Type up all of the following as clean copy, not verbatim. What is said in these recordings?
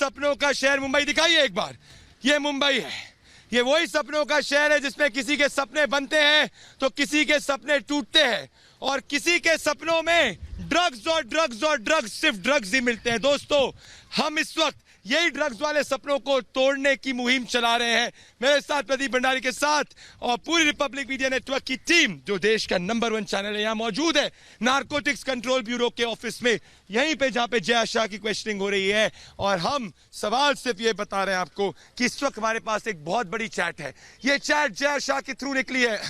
सपनों का शहर मुंबई दिखाइए एक बार, ये मुंबई है। ये वही सपनों का शहर है जिसमें किसी के सपने बनते हैं तो किसी के सपने टूटते हैं, और किसी के सपनों में ड्रग्स और ड्रग्स और ड्रग्स, सिर्फ ड्रग्स ही मिलते हैं। दोस्तों, हम इस वक्त यही ड्रग्स वाले सपनों को तोड़ने की मुहिम चला रहे हैं। मेरे साथ प्रदीप भंडारी के साथ और पूरी रिपब्लिक मीडिया नेटवर्क की टीम, जो देश का नंबर 1 चैनल है, यहाँ मौजूद है नारकोटिक्स कंट्रोल ब्यूरो के ऑफिस में, यहीं पे जहां पे जय शाह की क्वेश्चनिंग हो रही है। और हम सवाल सिर्फ ये बता रहे हैं आपको कि इस वक्त हमारे पास एक बहुत बड़ी चैट है। ये चैट जय शाह के थ्रू निकली है।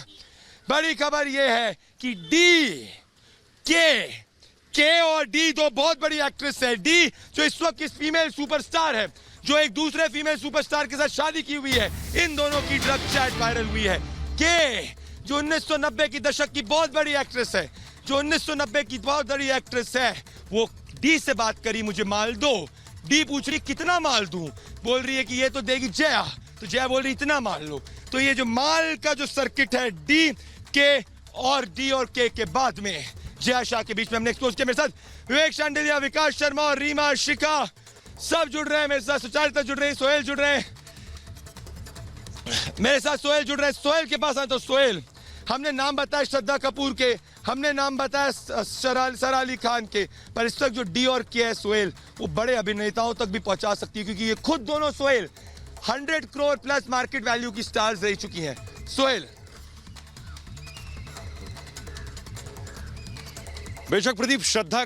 बड़ी खबर ये है कि के और डी दो बहुत बड़ी एक्ट्रेस है। डी जो इस वक्त इस फीमेल सुपरस्टार है, जो एक दूसरे फीमेल सुपरस्टार के साथ शादी की हुई है, इन दोनों की ड्रग चैट वायरल हुई है। के जो 1990 की दशक की बहुत बड़ी एक्ट्रेस है, जो 1990 की बहुत बड़ी एक्ट्रेस है, वो डी से बात करी, मुझे माल दो। डी पूछ रही कितना माल दूं, बोल रही है कि ये तो देगी जया, तो जया बोल रही इतना माल लो। तो ये जो माल का जो सर्किट है डी के और डी और के बाद में जय शाह के बीच में हमने एक्सपोज किया। मेरे साथ विवेक शांडिलिया, विकास शर्मा और रीमा शिखा सब जुड़ रहे हैं मेरे साथ। सुचारिता जुड़ रहे हैं, सोहेल जुड़ रहे हैं मेरे साथ, सोहेल जुड़ रहे हैं। सोहेल के पास आए तो सोहेल, हमने नाम बताया श्रद्धा कपूर के, हमने नाम बताया सरा अली खान के, पर इस वक्त जो डी और के है सोहेल, वो बड़े अभिनेताओं तक भी पहुंचा सकती है, क्योंकि ये खुद दोनों Sohail 100 crore plus market value की स्टार्स रह चुकी हैं। सोहेल, बेशक प्रदीप, श्रद्धा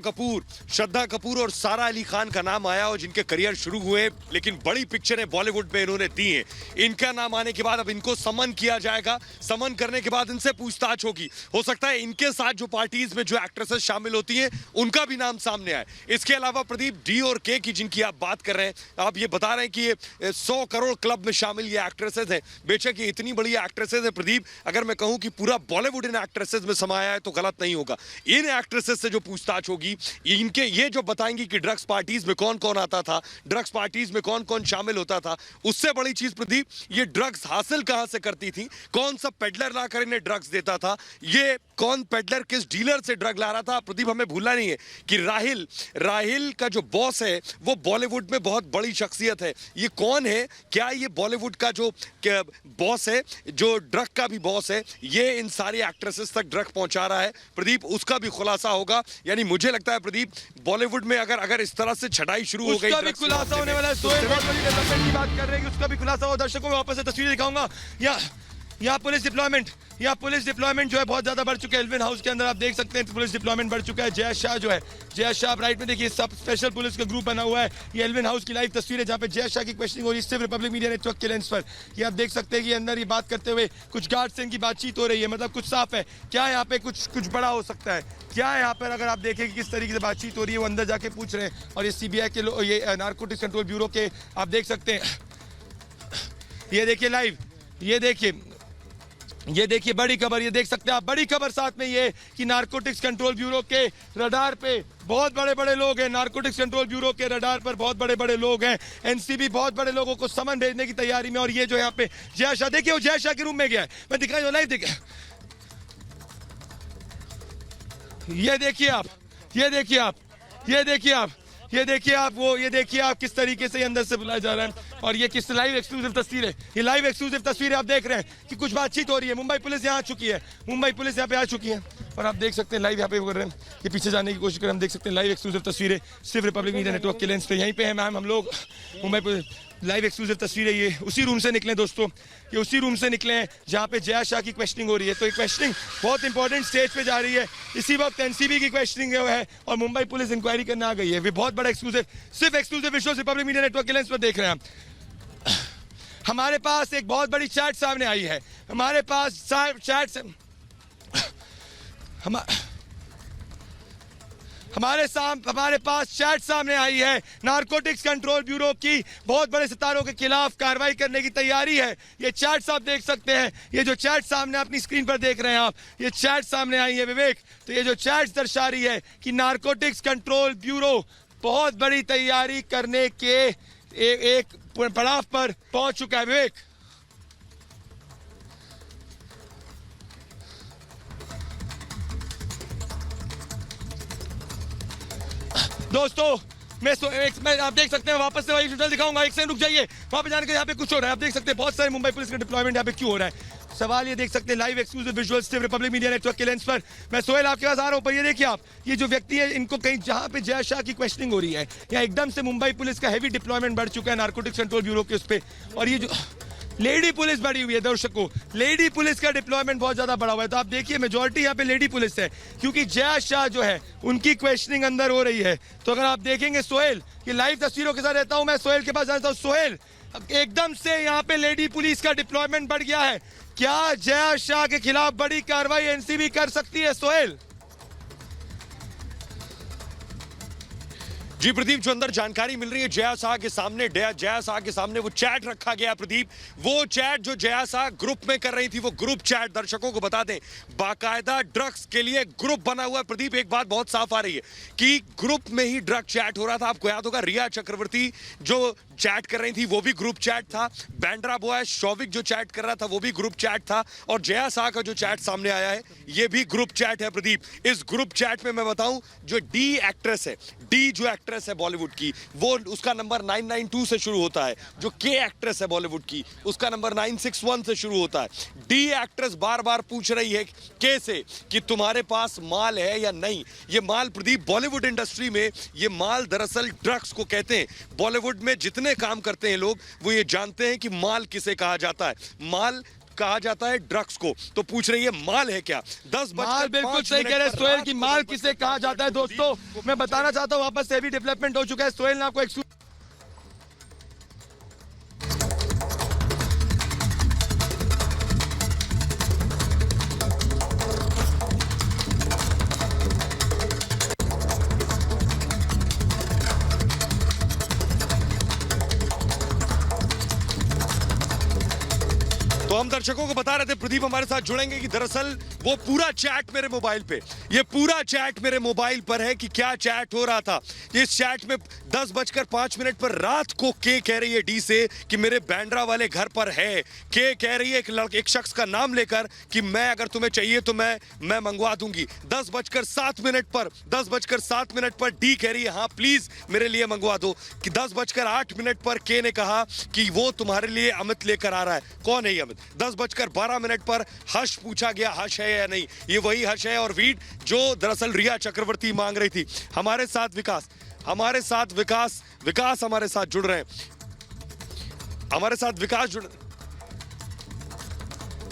कपूर और सारा अली खान का नाम आया और जिनके करियर शुरू हुए, लेकिन बड़ी पिक्चरें बॉलीवुड में इन्होंने दी हैं। इनका नाम आने के बाद अब इनको समन किया जाएगा। समन करने के बाद इनसे पूछताछ होगी। हो सकता है इनके साथ जो पार्टीज में जो एक्ट्रेसेस शामिल होती हैं उनका भी नाम सामने आए। इसके अलावा प्रदीप, डी और के की जिनकी आप बात कर रहे हैं, आप ये बता रहे हैं कि ये 100 करोड़ क्लब में शामिल ये एक्ट्रेसेस हैं। बेशक ये इतनी बड़ी एक्ट्रेसेस है प्रदीप, अगर मैं कहूँ कि पूरा बॉलीवुड इन एक्ट्रेसेस में समाया है तो गलत नहीं होगा। इन एक्ट्रेसेस से जो पूछताछ होगी, इनके ये जो बताएंगी कि ड्रग्स पार्टीज में कौन कौन आता था, ड्रग्स पार्टीज में कौन कौन शामिल होता था। उससे बड़ी चीज प्रदीप, ये ड्रग्स हासिल कहां से करती थी, कौन सा पेडलर लाकर इन्हें ड्रग्स देता था, ये कौन पेडलर किस डीलर से ड्रग ला रहा था। प्रदीप, हमें भूलना नहीं है कि राहिल का जो बॉस है वो बॉलीवुड में बहुत बड़ी शख्सियत है। ये कौन है, क्या ये बॉलीवुड का जो बॉस है, जो ड्रग का भी बॉस है, ये इन सारी एक्ट्रेसेस तक ड्रग पहुंचा रहा है प्रदीप, उसका भी खुलासा होगा। यानी मुझे लगता है प्रदीप, बॉलीवुड में अगर इस तरह से छटाई शुरू हो गई, उसका भी खुलासा होने वाला है। सोहेल बहुत बड़ी डेवलपमेंट की बात कर रहे हैं कि उसका भी खुलासा हो। दर्शकों में वापस से तस्वीरें दिखाऊंगा। यहाँ पुलिस डिप्लॉयमेंट जो है बहुत ज्यादा बढ़ चुका है। एल्विन हाउस के अंदर आप देख सकते हैं पुलिस डिप्लॉयमेंट बढ़ चुका है। जय शाह जो है, जय शाह राइट में देखिए, सब स्पेशल पुलिस का ग्रुप बना हुआ है। ये एल्विन हाउस की लाइव तस्वीरें जहाँ पे जय शाह की क्वेश्चनिंग हो रही है, सिर्फ रिपब्लिक मीडिया नेटवर्क के लेंस पर। ये आप देख सकते हैं कि अंदर ये बात करते हुए कुछ गार्ड से इनकी बातचीत हो रही है, मतलब कुछ साफ है। क्या यहाँ पे कुछ बड़ा हो सकता है, क्या यहाँ पर अगर आप देखें कि किस तरीके से बातचीत हो रही है, वो अंदर जाके पूछ रहे हैं। और ये सीबीआई के लोग, ये नारकोटिक्स कंट्रोल ब्यूरो के आप देख सकते हैं। ये देखिए लाइव, ये देखिए बड़ी खबर, ये देख सकते हैं आप, बड़ी खबर साथ में ये कि नारकोटिक्स कंट्रोल ब्यूरो के रडार पे बहुत बड़े लोग हैं। नारकोटिक्स कंट्रोल ब्यूरो के रडार पर बहुत बड़े लोग हैं। एनसीबी बहुत बड़े लोगों को समन भेजने की तैयारी में। और ये जो यहाँ पे जय शाह, देखिए वो जय शाह के रूम में गया है, मैं दिखाई लाइव देखिए, ये देखिए आप किस तरीके से अंदर से बुलाया जा रहा है। और ये किस लाइव एक्सक्लूसिव तस्वीर है, ये लाइव एक्सक्लूसिव तस्वीर आप देख रहे हैं कि कुछ बातचीत हो रही है। मुंबई पुलिस यहाँ आ चुकी है, मुंबई पुलिस यहाँ पे आ चुकी है। और आप देख सकते हैं लाइव यहाँ पे कर रहे हैं, ये पीछे जाने की कोशिश कर रहे हैं। हम देख सकते हैं लाइव एक्सक्लूसिव तस्वीरें सिर्फ रिपब्लिक मीडिया नेटवर्क के लेंस पे, यहीं पे है मैम हम लोग। मुंबई पुलिस लाइव एक्सक्लूसिव तस्वीरें, ये उसी रूम से निकले दोस्तों, ये उसी रूम से निकले हैं जहाँ पे जय शाह की क्वेश्चनिंग हो रही है। तो ये क्वेश्चनिंग बहुत इंपॉर्टेंट स्टेज पे जा रही है। इसी वक्त एनसीबी की क्वेश्चनिंग है और मुंबई पुलिस इंक्वायरी करने आ गई है। बहुत बड़ा एक्सक्लूसिव, सिर्फ exclusive visuals Republic media network के लेंस पर देख रहे हैं। हमारे पास एक बहुत बड़ी चैट सामने आई है, हमारे पास चैट सामने आई है। नारकोटिक्स कंट्रोल ब्यूरो की बहुत बड़े सितारों के खिलाफ कार्रवाई करने की तैयारी है। ये चैट्स आप देख सकते हैं, ये जो चैट सामने अपनी स्क्रीन पर देख रहे हैं आप, ये चैट सामने आई है विवेक। तो ये जो चैट्स दर्शा रही है कि नारकोटिक्स कंट्रोल ब्यूरो बहुत बड़ी तैयारी करने के एक पड़ाव पर पहुंच चुका है। विवेक, दोस्तों मैं आप देख सकते हैं, वापस से वही विजुअल दिखाऊंगा, एक सेकंड रुक जाइए। वहां पे जाने के यहाँ पे कुछ हो रहा है, आप देख सकते हैं बहुत सारे मुंबई पुलिस का डिप्लॉयमेंट यहाँ पे क्यों हो रहा है। सवाल ये देख सकते हैं लाइव एक्सक्लूसिव विजुअल्स थे रिपब्लिक मीडिया नेटवर्क के लेंस पर। मैं सोहेल आपके पास आ रहा हूँ, पर ये देखिए आप, ये जो व्यक्ति है, इनको कहीं जहाँ पे जय शाह की क्वेश्चनिंग हो रही है, यहाँ एकदम से मुंबई पुलिस का हैवी डिप्लॉयमेंट बढ़ चुका है नारकोटिक्स कंट्रोल ब्यूरो के उस पर। और ये जो लेडी पुलिस बढ़ी हुई है, दर्शकों, लेडी पुलिस का डिप्लॉयमेंट बहुत ज्यादा बढ़ा हुआ है। तो आप देखिए मेजॉरिटी यहाँ पे लेडी पुलिस है, क्योंकि जया शाह जो है उनकी क्वेश्चनिंग अंदर हो रही है। तो अगर आप देखेंगे सोहेल, ये लाइव तस्वीरों के साथ रहता हूं मैं, सोहेल के पास जाता हूं। सोहेल, एकदम से यहाँ पे लेडी पुलिस का डिप्लॉयमेंट बढ़ गया है, क्या जया शाह के खिलाफ बड़ी कार्रवाई एनसीबी कर सकती है सोहेल? जी प्रदीप, जो अंदर जानकारी मिल रही है, जया शाह के सामने वो चैट रखा गया। प्रदीप, वो चैट जो जया शाह ग्रुप में कर रही थी, वो ग्रुप चैट, दर्शकों को बता दें, बाकायदा ड्रग्स के लिए ग्रुप बना हुआ है। प्रदीप, एक बात बहुत साफ आ रही है कि ग्रुप में ही ड्रग चैट हो रहा था। आपको याद होगा रिया चक्रवर्ती जो चैट कर रही थी वो भी ग्रुप चैट था, बैंड्रा बॉय शौविक जो चैट कर रहा था वो भी ग्रुप चैट था, और जया शाह का जो चैट सामने आया है ये भी ग्रुप चैट है। प्रदीप, इस ग्रुप चैट में मैं बताऊं, जो डी एक्ट्रेस है, डी जो एक्ट्रेस है बॉलीवुड की, वो उसका नंबर 992 से शुरू होता है। जो के एक्ट्रेस है बॉलीवुड की, उसका नंबर 961 से शुरू होता है। डी एक्ट्रेस बार बार पूछ रही है के से कि तुम्हारे पास माल है या नहीं। ये माल प्रदीप, बॉलीवुड इंडस्ट्री में ये माल दरअसल ड्रग्स को कहते हैं। बॉलीवुड में जितने काम करते हैं लोग, वो ये जानते हैं कि माल किसे कहा जाता है। माल कहा जाता है ड्रग्स को। तो पूछ रही है माल है क्या? 10 माल, बिल्कुल सही कह रहे हैं सोहेल कि माल किसे कहा जाता है। दोस्तों, मैं बताना चाहता हूं वापस से हैवी डेवलपमेंट हो चुका है। सोहेल ने आपको एक तो हम दर्शकों को बता रहे थे, प्रदीप हमारे साथ जुड़ेंगे, कि दरअसल वो पूरा चैट मेरे मोबाइल पे, ये पूरा चैट मेरे मोबाइल पर है कि क्या चैट हो रहा था। इस चैट में 10:05 पर रात को के कह रही है डी से कि मेरे बैंड्रा वाले घर पर है। के कह रही है एक शख्स का नाम लेकर कि मैं, अगर तुम्हें चाहिए तो मैं मंगवा दूंगी। 10:07 पर डी कह रही है हाँ प्लीज मेरे लिए मंगवा दो। कि 10:08 पर के ने कहा कि वो तुम्हारे लिए अमित लेकर आ रहा है। कौन है ये अमित? 10:12 पर हर्ष पूछा गया, हर्ष है या नहीं। ये वही हर्ष है और वीड जो दरअसल रिया चक्रवर्ती मांग रही थी। हमारे साथ विकास हमारे साथ जुड़ रहे हैं। हमारे साथ विकास जुड़,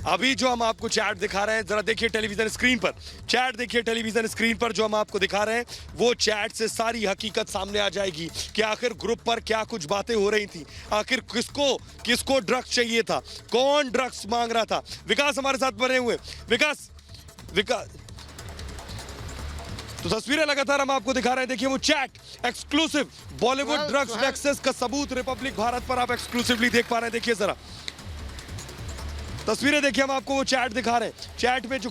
अभी जो हम आपको चैट दिखा रहे हैं, जरा देखिए टेलीविजन स्क्रीन पर, चैट देखिए टेलीविजन स्क्रीन पर, जो हम आपको दिखा रहे हैं वो चैट से सारी हकीकत सामने आ जाएगी कि आखिर ग्रुप पर क्या कुछ बातें हो रही थी, आखिर किसको ड्रग्स चाहिए था, कौन ड्रग्स मांग रहा था। विकास हमारे साथ बने हुए। विकास तो तस्वीरें लगातार हम आपको दिखा रहे हैं। देखिए वो chat exclusive Bollywood drugs nexus का सबूत रिपब्लिक भारत पर आप एक्सक्लूसिवली देख पा रहे हैं। देखिए जरा तस्वीरें देखिए, हम आपको वो चैट दिखा रहे हैं। चैट में जो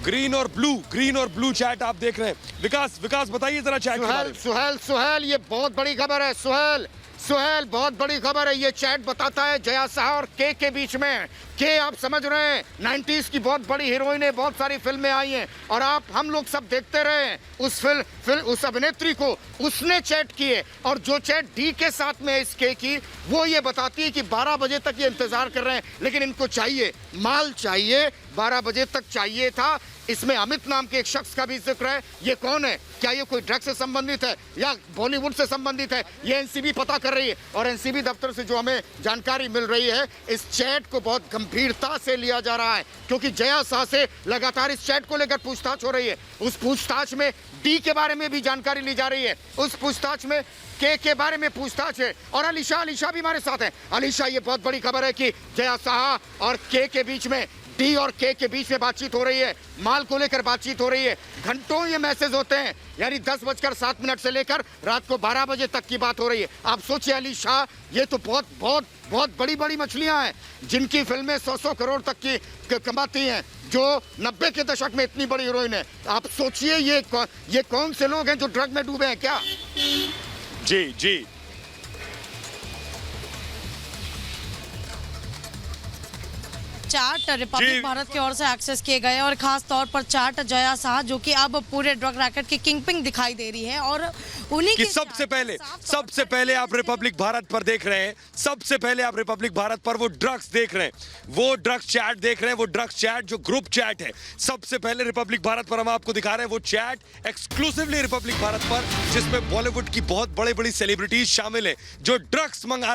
ग्रीन और ब्लू चैट आप देख रहे हैं। विकास बताइए जरा चैट के बारे में। सुहेल ये बहुत बड़ी खबर है। सुहेल बहुत बड़ी खबर है। ये चैट बताता है जया शाह और के बीच में। के आप समझ रहे हैं 90s की बहुत बड़ी हीरोइन है, बहुत सारी फिल्में आई हैं और हम लोग सब देखते रहे हैं उस अभिनेत्री को। उसने चैट किए और जो चैट डी के साथ में है इस के की, वो ये बताती है कि 12 बजे तक ये इंतजार कर रहे हैं, लेकिन इनको चाहिए माल, चाहिए 12 बजे तक चाहिए था। इसमें अमित नाम के एक शख्स का भी जिक्र है। ये कौन है? क्या ये कोई ड्रग से संबंधित है या बॉलीवुड से संबंधित है? ये एनसीबी पता कर रही है और एनसीबी दफ्तर से जो हमें जानकारी मिल रही है, इस चैट को बहुत गंभीरता से लिया जा रहा है, क्योंकि जया शाह से लगातार इस चैट को लेकर पूछताछ हो रही है। उस पूछताछ में डी के बारे में भी जानकारी ली जा रही है, उस पूछताछ में के बारे में पूछताछ है। और अलीशा भी हमारे साथ है। अलीशा, ये बहुत बड़ी खबर है कि जया शाह और के बीच में, डी और के बीच में बातचीत हो रही है, माल को लेकर बातचीत हो रही है। घंटों ये मैसेज होते हैं, यानी 10:07 से लेकर रात को 12 बजे तक की बात हो रही है। आप सोचिए अली शाह, ये तो बहुत बड़ी मछलियां हैं जिनकी फिल्में 100 करोड़ तक की कमाती हैं, जो 90 के दशक में इतनी बड़ी हीरोइन है। आप सोचिए ये कौन से लोग हैं जो ड्रग में डूबे हैं क्या? जी चार्ट रिपब्लिक जी। भारत की ओर से एक्सेस किए गए और खास तौर पर चार्ट जया शाह जो कि अब पूरे ड्रग रैकेट की किंगपिन दिखाई दे रही है और उन्हीं कि के सबसे चार्ट सबसे पहले आप रिपब्लिक भारत पर देख रहे हैं, सबसे पहले आप रिपब्लिक भारत पर वो ड्रग्स देख रहे हैं, वो ड्रग्स चैट देख रहे हैं, वो ड्रग्स चैट जो ग्रुप चैट है। सबसे पहले रिपब्लिक भारत पर हम आपको दिखा रहे हैं वो चैट एक्सक्लूसिवली रिपब्लिक भारत पर, जिसमें बॉलीवुड की बहुत बड़ी बड़ी सेलिब्रिटीज शामिल हैं जो ड्रग्स मंगा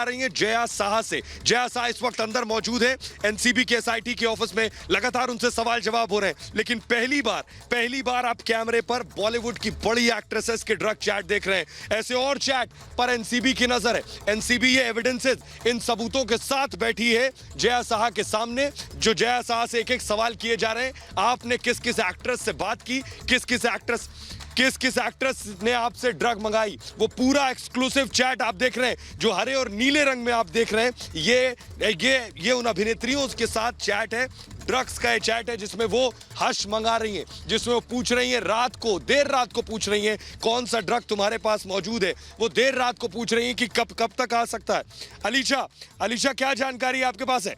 रही हैं जया शाह से। जया शाह इस वक्त अंदर मौजूद है, एनसीबी के एसआईटी के ऑफिस में लगातार उनसे सवाल जवाब हो रहे हैं। लेकिन पहली बार आप कैमरे पर बॉलीवुड की बड़ी एक्ट्रेसेस के ड्रग चैट देख रहे हैं। ऐसे और चैट पर एनसीबी की नजर है। एनसीबी ये एविडेंसेस, इन सबूतों के साथ बैठी है जया शाह के सामने, जो जया शाह से एक एक सवाल किए जा रहे हैं। आपने किस किस एक्ट्रेस से बात की, किस किस एक्ट्रेस ने आपसे ड्रग मंगाई, वो पूरा एक्सक्लूसिव चैट आप देख रहे हैं जो हरे और नीले रंग में आप देख रहे हैं। ये उन अभिनेत्रियों के साथ चैट है, ड्रग्स का चैट है जिसमें वो हर्ष मंगा रही हैं, जिसमें वो पूछ रही हैं देर रात को पूछ रही हैं कौन सा ड्रग तुम्हारे पास मौजूद है। वो देर रात को पूछ रही हैं कि कब तक आ सकता है। अलीशा क्या जानकारी आपके पास है?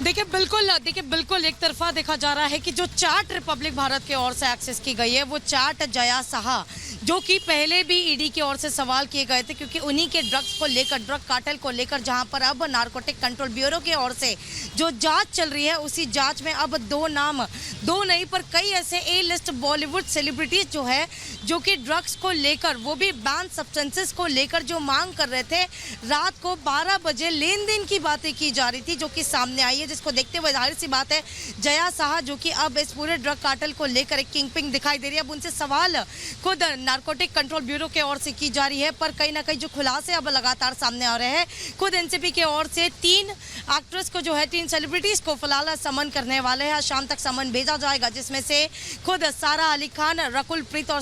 देखिए बिल्कुल एक तरफा देखा जा रहा है कि जो चार्ट रिपब्लिक भारत की ओर से एक्सेस की गई है वो चार्ट जया शाह जो कि पहले भी ईडी की ओर से सवाल किए गए थे, क्योंकि उन्हीं के ड्रग्स को लेकर, ड्रग कार्टेल को लेकर जहां पर अब नारकोटिक कंट्रोल ब्यूरो की ओर से जो जांच चल रही है, उसी जांच में अब दो नहीं पर कई ऐसे ए लिस्ट बॉलीवुड सेलिब्रिटीज जो है जो कि ड्रग्स को लेकर, वो भी बैन सब्सटेंसेस को लेकर जो मांग कर रहे थे, रात को 12 बजे लेन देन की बातें की जा रही थी जो कि सामने आई है, जिसको देखते हुए जाहिर सी बात है जया शाह जो कि अब इस पूरे ड्रग कार्टेल को लेकर एक किंगपिन दिखाई दे रही है। अब उनसे सवाल खुद नारकोटिक कंट्रोल ब्यूरो की ओर से की जा रही है, पर कहीं ना कहीं जो खुलासे अब लगातार सामने आ रहे हैं, खुद एनसीबी की ओर से 3 एक्ट्रेस को जो है, 3 सेलिब्रिटीज को फिलहाल समन करने वाले हैं। शाम तक समन भेजा जाएगा, जिसमें से खुद सारा अली खान, रकुल प्रीत और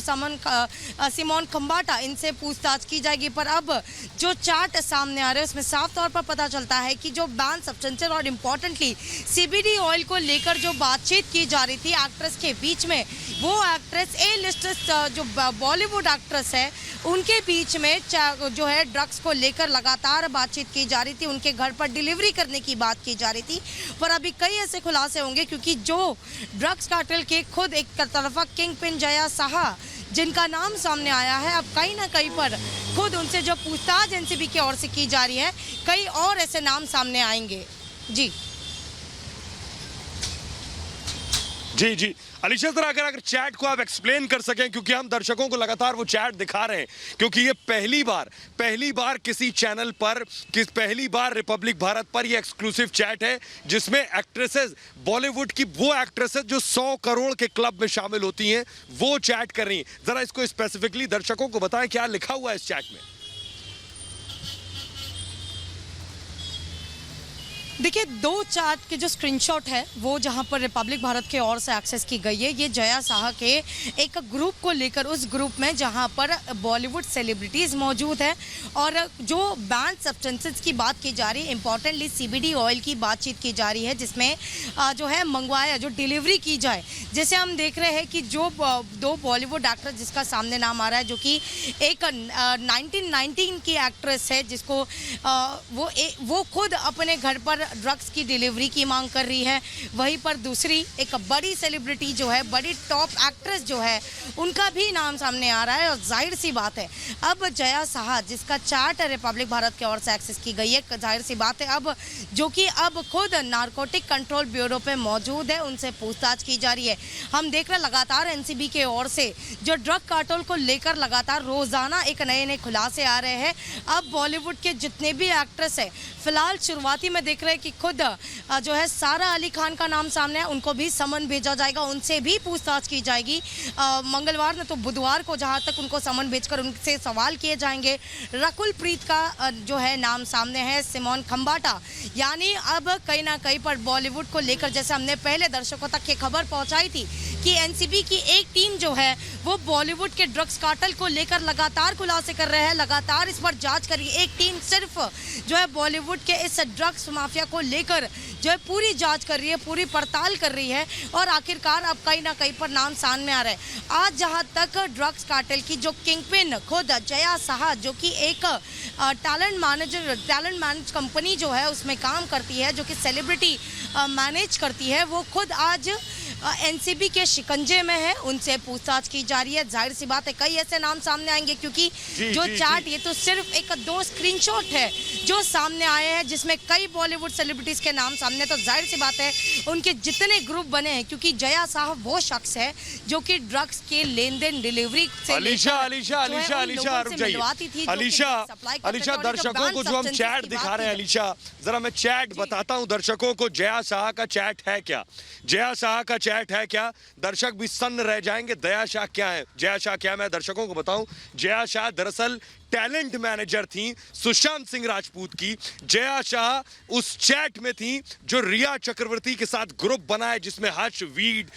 सिमोन खंबाटा, इनसे पूछताछ की जाएगी। पर अब जो चार्ट सामने आ रहे हैं उसमें साफ तौर पर पता चलता है कि जो बैन सब्सटेंसेस और इम्पोर्टेंटली सीबीडी ऑयल को लेकर जो बातचीत की जा रही थी एक्ट्रेस के बीच में, वो एक्ट्रेस ए लिस्ट जो बॉलीवुड एक्ट्रेस है उनके बीच में जो है ड्रग्स को लेकर लगातार बातचीत की जा रही थी, उनके घर पर डिलीवरी करने की बात की जा रही थी। पर अभी कई ऐसे खुलासे होंगे, क्योंकि जो ड्रग्स कार्टेल के खुद एक तरफा किंग पिन जया शाह जिनका नाम सामने आया है, अब कहीं ना कहीं पर खुद उनसे जो पूछताछ एनसीबी की ओर से की जा रही है, कई और ऐसे नाम सामने आएंगे। जी अलीशा जरा अगर चैट को आप एक्सप्लेन कर सकें, क्योंकि हम दर्शकों को लगातार वो चैट दिखा रहे हैं, क्योंकि ये पहली बार किसी चैनल पर, पहली बार रिपब्लिक भारत पर ये एक्सक्लूसिव चैट है जिसमें एक्ट्रेसेस, बॉलीवुड की वो एक्ट्रेसेस जो 100 करोड़ के क्लब में शामिल होती हैं, वो चैट कर रही हैं। जरा इसको स्पेसिफिकली दर्शकों को बताएं क्या लिखा हुआ है इस चैट में। देखिए 2 चार्ट के जो स्क्रीनशॉट है वो जहां पर रिपब्लिक भारत के ओर से एक्सेस की गई है, ये जया शाह के एक ग्रुप को लेकर, उस ग्रुप में जहां पर बॉलीवुड सेलिब्रिटीज़ मौजूद है और जो बैन सब्सटेंसेस की बात की जा रही है, इंपॉर्टेंटली सीबीडी ऑयल की बातचीत की जा रही है, जिसमें जो है मंगवाया, जो डिलीवरी की जाए। जैसे हम देख रहे हैं कि जो 2 बॉलीवुड एक्ट्रेस जिसका सामने नाम आ रहा है, जो कि एक 1919 की एक्ट्रेस है जिसको वो खुद अपने घर पर ड्रग्स की डिलीवरी की मांग कर रही है। वहीं पर दूसरी एक बड़ी सेलिब्रिटी जो है, बड़ी टॉप एक्ट्रेस जो है, उनका भी नाम सामने आ रहा है। और जाहिर सी बात है अब जया शाह जिसका चार्ट रिपब्लिक भारत की ओर से एक्सेस की गई है, जाहिर सी बात है अब जो कि अब खुद नारकोटिक कंट्रोल ब्यूरो पे मौजूद है, उनसे पूछताछ की जा रही है। हम देख रहे हैं लगातार एनसीबी के ओर से जो ड्रग कार्टेल को लेकर लगातार रोजाना एक नए खुलासे आ रहे हैं। अब बॉलीवुड के जितने भी एक्ट्रेस है, फिलहाल शुरुआती में देख रहे हैं कि खुद जो है सारा अली खान का नाम सामने है, उनको भी समन भेजा जाएगा, उनसे भी पूछताछ की जाएगी। मंगलवार ने तो बुधवार को जहां तक उनको समन भेजकर उनसे सवाल किए जाएंगे। रकुल प्रीत का जो है नाम सामने है, सिमोन खंबाटा, यानी अब कहीं ना कहीं पर बॉलीवुड को लेकर, जैसे हमने पहले दर्शकों तक ये खबर पहुंचाई थी कि एनसीबी की एक टीम जो है वो बॉलीवुड के ड्रग्स कार्टेल को लेकर लगातार खुलासे कर रहे हैं, लगातार इस पर जांच कर रही है। एक टीम सिर्फ जो है बॉलीवुड के इस ड्रग्स माफिया को लेकर जो है पूरी जांच कर रही है, पूरी पड़ताल कर रही है और आखिरकार अब कहीं ना कहीं पर नाम सामने आ रहा है। आज जहां तक ड्रग्स कार्टेल की जो किंगपिन खुद जया साहा, जो कि एक टैलेंट मैनेज कंपनी जो है उसमें काम करती है, जो कि सेलिब्रिटी मैनेज करती है, वो खुद आज एनसीबी के शिकंजे में है। उनसे पूछताछ की जा रही है। जाहिर सी बात है कई ऐसे नाम सामने आएंगे, क्योंकि जो चार्ट ये तो सिर्फ एक 2 स्क्रीनशॉट है जो सामने आए हैं, जिसमें कई बॉलीवुड सेलिब्रिटीज के नाम सामने। तो जाहिर सी बात है उनके जितने ग्रुप बने हैं, क्योंकि जया साहब वो शख्स है जो कि ड्रग्स के लेन देन डिलीवरी से अलीशा दर्शकों को जो हम चैट दिखा रहे हैं, अलीशा जरा मैं चैट बताता हूं दर्शकों को। जया शाह का चैट है क्या? जया शाह का चैट है क्या? दर्शक भी सन्न रह जाएंगे। जया शाह क्या है? जया शाह क्या? मैं दर्शकों को बताऊं, जया शाह दरअसल टैलेंट मैनेजर थी सुशांत सिंह राजपूत की। जया शाह उस चैट में थी जो रिया चक्रवर्ती के साथ ग्रुप बना है, जिसमें हर्ष, वीड,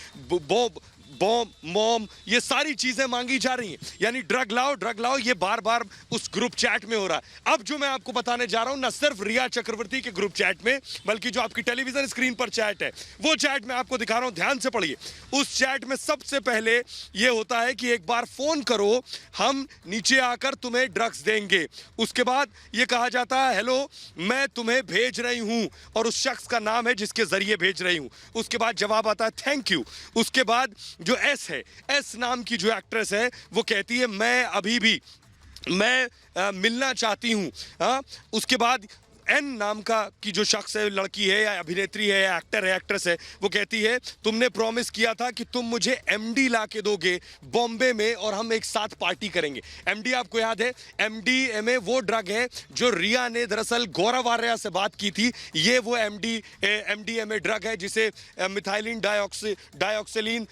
बॉम, मॉम, ये सारी चीजें मांगी जा रही हैं। यानी ड्रग लाओ, ये बार बार उस ग्रुप चैट में हो रहा है। अब जो मैं आपको बताने जा रहा हूं, ना सिर्फ रिया चक्रवर्ती के ग्रुप चैट में, बल्कि जो आपकी टेलीविजन स्क्रीन पर चैट है, वो चैट मैं आपको दिखा रहा हूं, ध्यान से पढ़िए। उस चैट में सबसे पहले ये होता है कि एक बार फोन करो, हम नीचे आकर तुम्हें ड्रग्स देंगे। उसके बाद ये कहा जाता है, हेलो मैं तुम्हें भेज रही हूं, और उस शख्स का नाम है जिसके जरिए भेज रही हूं। उसके बाद जवाब आता है थैंक यू। उसके बाद जो एस है, एस नाम की जो एक्ट्रेस है, वो कहती है मैं अभी भी मिलना चाहती हूं। उसके बाद एन नाम का की जो शख्स है, लड़की है या अभिनेत्री है या एक्टर है, एक्ट्रेस है, वो कहती है तुमने प्रॉमिस किया था कि तुम मुझे एमडी ला के दोगे बॉम्बे में और हम एक साथ पार्टी करेंगे। एमडी आपको याद है, एमडीएमए वो ड्रग है जो रिया ने दरअसल गौरव आर्या से बात की थी। ये वो एमडीएमए ड्रग है जिसे मिथाइलिन डाइऑक्सिलीन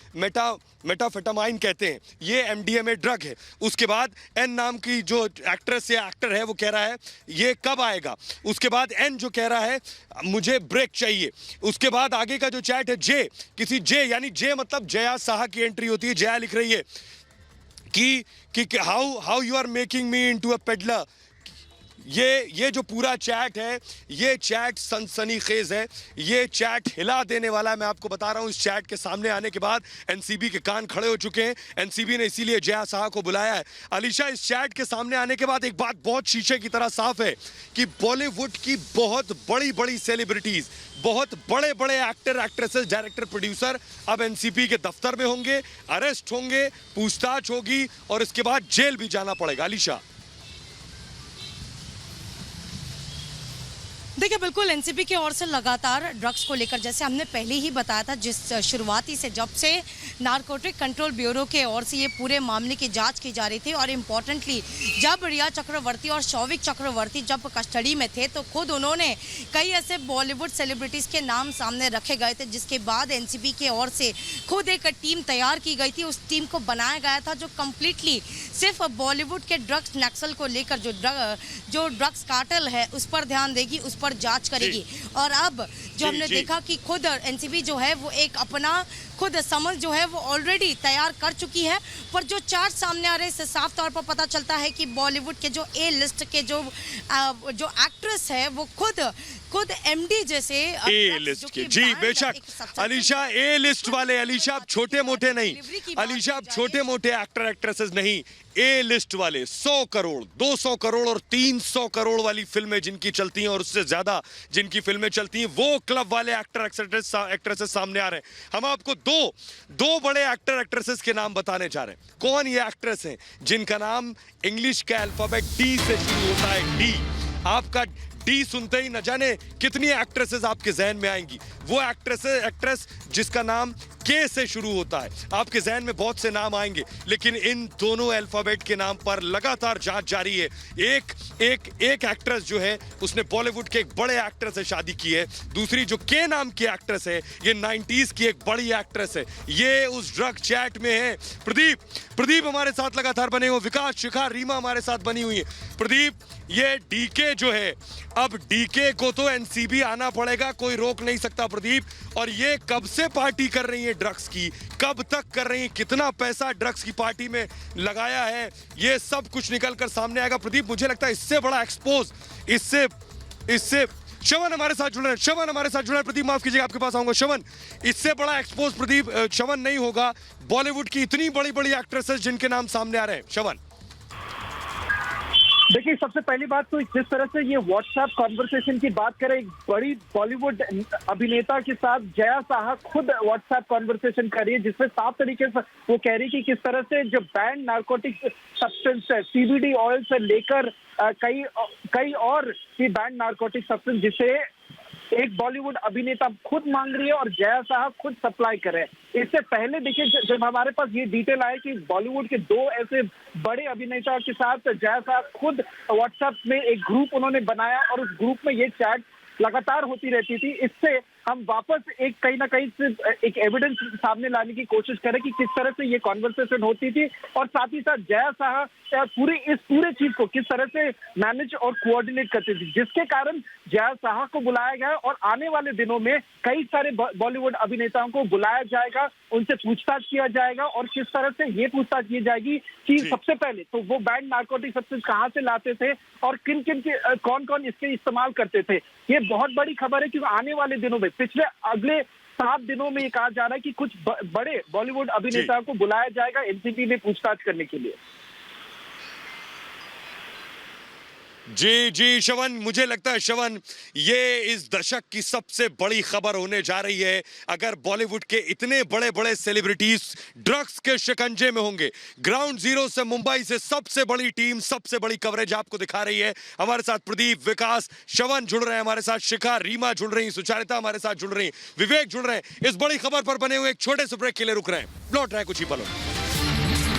मेटाफेटामाइन कहते हैं। ये एमडीएमए ड्रग है। उसके बाद एन नाम की जो एक्ट्रेस या एक्टर है, वो कह रहा है ये कब आएगा। उसके बाद एन जो कह रहा है मुझे ब्रेक चाहिए। उसके बाद आगे का जो चैट है, जे यानी जे मतलब जया साहा की एंट्री होती है। जया लिख रही है कि how you are making me into a peddler. ये जो पूरा चैट है, ये चैट सनसनीखेज है, ये चैट हिला देने वाला है। मैं आपको बता रहा हूं, इस चैट के सामने आने के बाद एनसीबी के कान खड़े हो चुके हैं। एनसीबी ने इसीलिए जया साहा को बुलाया है। अलीशा, इस चैट के सामने आने के बाद एक बात बहुत शीशे की तरह साफ है कि बॉलीवुड की बहुत बड़ी सेलिब्रिटीज, बहुत बड़े एक्टर, एक्ट्रेसेस, डायरेक्टर, प्रोड्यूसर अब एनसीबी के दफ्तर में होंगे, अरेस्ट होंगे, पूछताछ होगी और इसके बाद जेल भी जाना पड़ेगा। अलीशा, देखिए, बिल्कुल एनसीबी की ओर से लगातार ड्रग्स को लेकर, जैसे हमने पहले ही बताया था, जिस शुरुआती से जब से नारकोटिक कंट्रोल ब्यूरो के ओर से ये पूरे मामले की जांच की जा रही थी, और इम्पोर्टेंटली जब रिया चक्रवर्ती और शौविक चक्रवर्ती जब कस्टडी में थे, तो खुद उन्होंने कई ऐसे बॉलीवुड सेलिब्रिटीज़ के नाम सामने रखे गए थे, जिसके बाद एनसीबी के ओर से खुद एक टीम तैयार की गई थी। उस टीम को बनाया गया था जो कम्प्लीटली सिर्फ बॉलीवुड के ड्रग्स नक्सल को लेकर, जो ड्रग्स कार्टेल है उस पर ध्यान देगी, उस पर जांच करेगी। और अब जो हमने देखा कि खुद एनसीबी जो है वो एक अपना खुद समझ जो है वो ऑलरेडी तैयार कर चुकी है। पर जो चार्ट सामने आ रहे हैं, इससे साफ तौर पर पता चलता है कि बॉलीवुड के जो ए लिस्ट के जो एक्ट्रेस है, वो खुद एमडी जैसे ए लिस्ट के, जी बेशक अलीशा, ए लिस्ट वाले, अलीशा आप छोटे मोटे नहीं, अलीशा आप छोटे मोटे एक्टर एक्ट्रेसेस नहीं, ए लिस्ट वाले 100 करोड़, 200 करोड़ और 300 करोड़ वाली फिल्में जिनकी चलती हैं और उससे ज्यादा जिनकी फिल्में चलती हैं, वो क्लब वाले एक्टर एक्ट्रेसेस सामने आ रहे हैं। हम आपको दो बड़े एक्टर एक्ट्रेसेस के नाम बताने जा रहे हैं। कौन ये एक्ट्रेस हैं जिनका नाम इंग्लिश का अल्फाबेट डी से शुरू होता है। डी, आपका डी सुनते ही न जाने कितनी एक्ट्रेसेस आपके जहन में आएंगी। वो एक्ट्रेस जिसका नाम के से शुरू होता है, आपके जहन में बहुत से नाम आएंगे, लेकिन इन दोनों अल्फाबेट के नाम पर लगातार जांच जारी है। एक एक्ट्रेस जो है उसने बॉलीवुड के एक बड़े एक्टर से शादी की है। दूसरी जो के नाम की एक्ट्रेस है, ये 90s की एक बड़ी एक्ट्रेस है। ये उस ड्रग चैट में है। प्रदीप हमारे साथ लगातार बने हुए, विकास, शिखा, रीमा हमारे साथ बनी हुई है। प्रदीप, ये डीके जो है, अब डीके को तो एनसीबी आना पड़ेगा, कोई रोक नहीं सकता प्रदीप। और ये कब से पार्टी कर रही है है ड्रग्स की, कब तक कर रही है, कितना पैसा ड्रग्स की पार्टी में लगाया है, ये सब कुछ निकल कर सामने आएगा। प्रदीप, मुझे लगता है इससे बड़ा एक्सपोज, इससे श्रवण हमारे साथ जुड़ रहे हैं, श्रवण हमारे साथ जुड़ रहे हैं। प्रदीप माफ कीजिएगा, आपके पास आऊंगा। श्रवण, इससे बड़ा एक्सपोज प्रदीप श्रवण नहीं होगा, बॉलीवुड की इतनी बड़ी बड़ी एक्ट्रेसेस जिनके नाम सामने आ रहे हैं। श्रवण, देखिए, सबसे पहली बात तो जिस तरह से ये व्हाट्सएप कॉन्वर्सेशन की बात करें, एक बड़ी बॉलीवुड अभिनेता के साथ जया साहा खुद व्हाट्सएप कॉन्वर्सेशन कर रही है, जिसमें साफ तरीके से वो कह रही है कि किस तरह से जो बैंड नार्कोटिक सब्सटेंस है, सीबीडी ऑयल से लेकर कई और की बैंड नार्कोटिक सब्सटेंस, जिसे एक बॉलीवुड अभिनेता खुद मांग रही है और जया साहा खुद सप्लाई कर रहे हैं। इससे पहले देखिए, जब हमारे पास ये डिटेल आए कि बॉलीवुड के 2 ऐसे बड़े अभिनेता के साथ जया साहा खुद व्हाट्सएप में एक ग्रुप उन्होंने बनाया और उस ग्रुप में ये चैट लगातार होती रहती थी। इससे हम वापस एक कहीं ना कहीं से एक एविडेंस सामने लाने की कोशिश करें कि किस तरह से ये कॉन्वर्सेशन होती थी और साथ ही साथ जया साहा इस पूरे चीज को किस तरह से मैनेज और कोऑर्डिनेट करती थी, जिसके कारण जया साहा को बुलाया गया और आने वाले दिनों में कई सारे बॉलीवुड अभिनेताओं को बुलाया जाएगा, उनसे पूछताछ किया जाएगा और किस तरह से ये पूछताछ की जाएगी कि सबसे पहले तो वो बैंड नार्कोटिक सब्सटेंस कहाँ से लाते थे और किन कौन कौन इसके इस्तेमाल करते थे। ये बहुत बड़ी खबर है क्योंकि आने वाले दिनों में अगले 7 दिनों में ये कहा जा रहा है कि कुछ बड़े बॉलीवुड अभिनेताओं को बुलाया जाएगा एनसीबी में पूछताछ करने के लिए। जी श्रवण, मुझे लगता है श्रवण, ये इस दशक की सबसे बड़ी खबर होने जा रही है। अगर बॉलीवुड के इतने बड़े बड़े सेलिब्रिटीज ड्रग्स के शिकंजे में होंगे, ग्राउंड जीरो से मुंबई से सबसे बड़ी टीम, सबसे बड़ी कवरेज आपको दिखा रही है। हमारे साथ प्रदीप, विकास, श्रवण जुड़ रहे हैं हमारे साथ, शिखा, रीमा जुड़ रही, सुचारिता हमारे साथ जुड़ रही, विवेक जुड़ रहे हैं। इस बड़ी खबर पर बने हुए एक छोटे से ब्रेक के लिए रुक रहे हैं, लौट रहे हैं कुछ ही पलों।